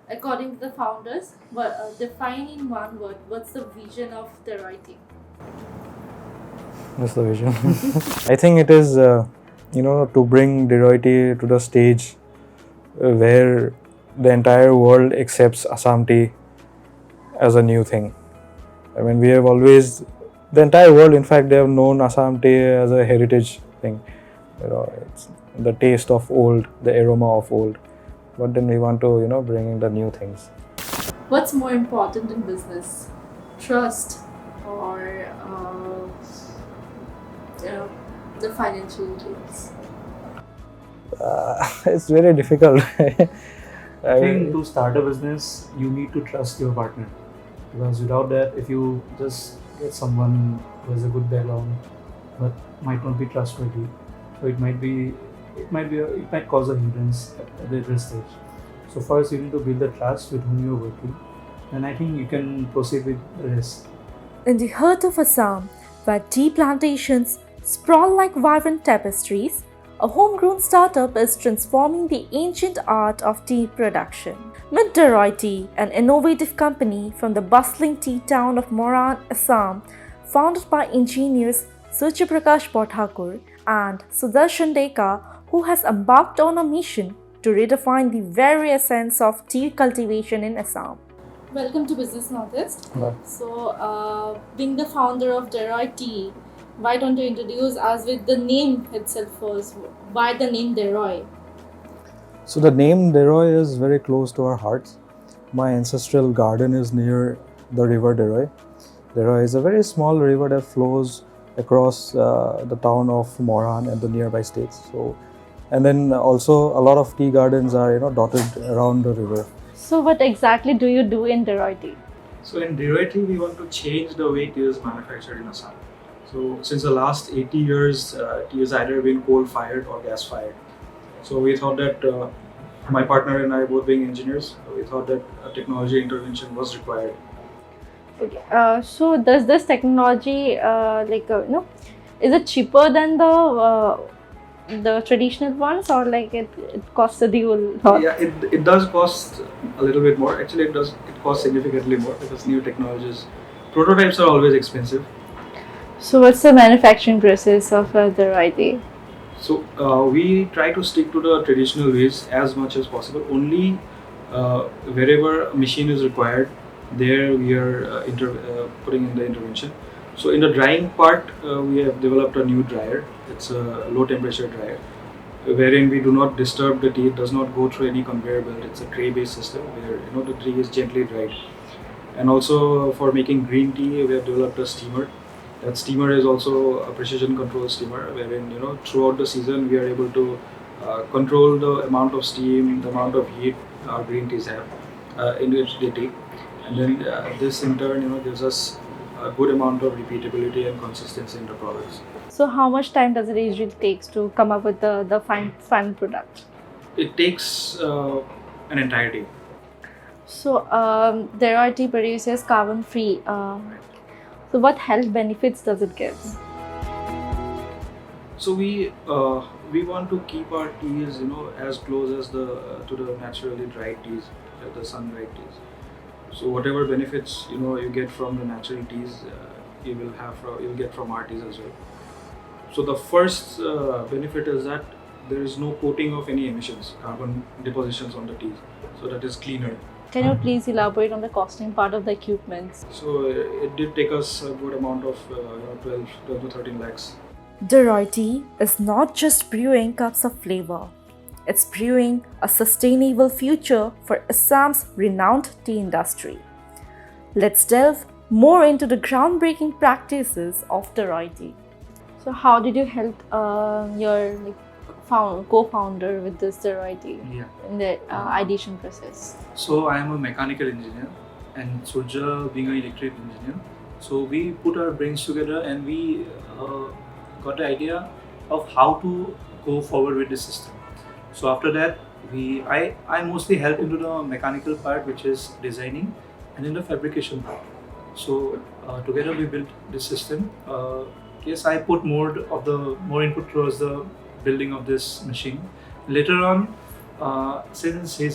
According to the founders, define in one word, what's the vision of Deroi Tea? That's the vision. I think it is, to bring Deroi Tea to the stage where the entire world accepts Assam tea as a new thing. I mean, we have always, the entire world, in fact, they have known Assam tea as a heritage thing. It's the taste of old, the aroma of old. But then we want to, bring in the new things. What's more important in business? Trust or the financial gains? It's very difficult. I think to start a business, you need to trust your partner, because without that, if you just get someone who has a good background but might not be trustworthy, so it might cause a hindrance at this stage. So first, you need to build the trust with whom you are working, and I think you can proceed with the rest. In the heart of Assam, where tea plantations sprawl like vibrant tapestries, a homegrown startup is transforming the ancient art of tea production. Meet Deroi Tea, an innovative company from the bustling tea town of Moran, Assam, founded by engineers Surjya Prakash Borthakur and Sudarshan Deka, who has embarked on a mission to redefine the very essence of tea cultivation in Assam. Welcome to Business Northeast. Right. So, being the founder of Deroi Tea, why don't you introduce us with the name itself first? Why the name Deroi? So the name Deroi is very close to our hearts. My ancestral garden is near the river Deroi. Deroi is a very small river that flows across the town of Moran and the nearby states. And then also a lot of tea gardens are dotted around the river. So, what exactly do you do in Deroi Tea? So in Deroi Tea, we want to change the way tea is manufactured in Assam. So since the last 80 years, tea has either been coal-fired or gas-fired. So we thought that my partner and I, both being engineers, we thought that a technology intervention was required. Okay. So, does this technology, is it cheaper than the traditional ones, or like it costs a dual? Yeah, it does cost a little bit more. Actually, it costs significantly more because new technologies, prototypes are always expensive. So, what's the manufacturing process of Deroi Tea? So we try to stick to the traditional ways as much as possible. Only wherever a machine is required, there we are putting in the intervention. So in the drying part, we have developed a new dryer. It's a low temperature dryer, wherein we do not disturb the tea. It does not go through any conveyor belt. It's a tray-based system where the tea is gently dried. And also for making green tea, we have developed a steamer. That steamer is also a precision control steamer, wherein throughout the season we are able to control the amount of steam, the amount of heat our green teas have in which they take, and then this in turn gives us a good amount of repeatability and consistency in the products. So, how much time does it usually takes to come up with the final product? It takes an entire day. So, Deroi Tea produces carbon-free. So, what health benefits does it give? So we want to keep our teas as close as to the naturally dried teas, the sun dried teas. So whatever benefits you get from the natural teas, you'll get from our teas as well. So the first benefit is that there is no coating of any emissions, carbon depositions on the teas. So that is cleaner. Can you please elaborate on the costing part of the equipment? So it did take us a good amount of 12 to 13 lakhs. Deroi Tea is not just brewing cups of flavor. It's brewing a sustainable future for Assam's renowned tea industry. Let's delve more into the groundbreaking practices of Deroi Tea. So, how did you help your co-founder with this Deroi Tea in the ideation process? So I am a mechanical engineer, and Surjya being an electric engineer. So we put our brains together and we got the idea of how to go forward with this system. So after that, I mostly helped into the mechanical part, which is designing, and in the fabrication part. So together we built this system. Yes, I put more input towards the building of this machine. Later on, Since he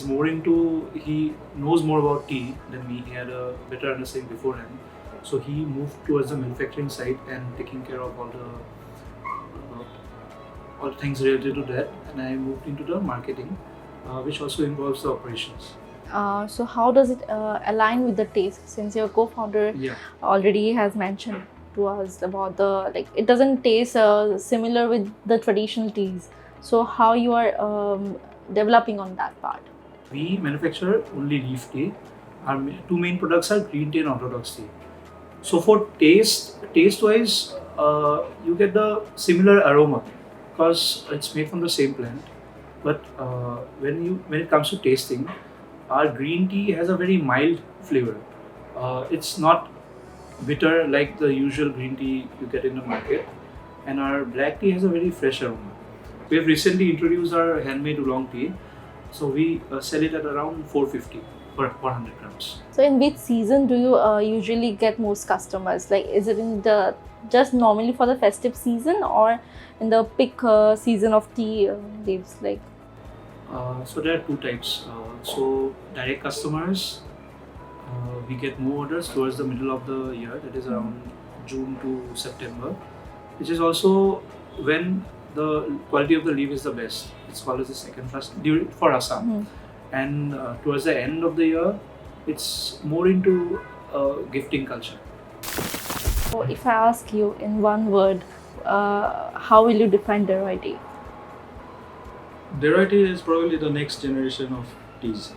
knows more about tea than me, he had a better understanding beforehand. So he moved towards the manufacturing side and taking care of all the things related to that. And I moved into the marketing, which also involves the operations. So how does it align with the taste? Since your co-founder Yeah. already has mentioned to us about it doesn't taste similar with the traditional teas. So how you are developing on that part? We manufacture only leaf tea. Our two main products are green tea and orthodox tea. So for taste-wise, you get the similar aroma because it's made from the same plant. But when it comes to tasting, our green tea has a very mild flavor. It's not bitter like the usual green tea you get in the market, and our black tea has a very fresh aroma. We have recently introduced our handmade oolong tea, so we sell it at around 450 per 100 grams. So in which season do you usually get most customers? Like, is it in the just normally for the festive season or in the peak season of tea leaves? So there are two types. So direct customers, we get more orders towards the middle of the year, that is around June to September, which is also when the quality of the leaf is the best. It's called as the second frost for Assam. And towards the end of the year, it's more into gifting culture. So if I ask you in one word, how will you define Deroi Tea? Deroi Tea is probably the next generation of teas,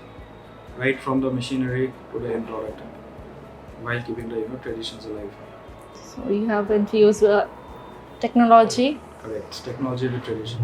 right from the machinery to the end product, while keeping the traditions alive. So you have infused technology. Correct, technology to tradition.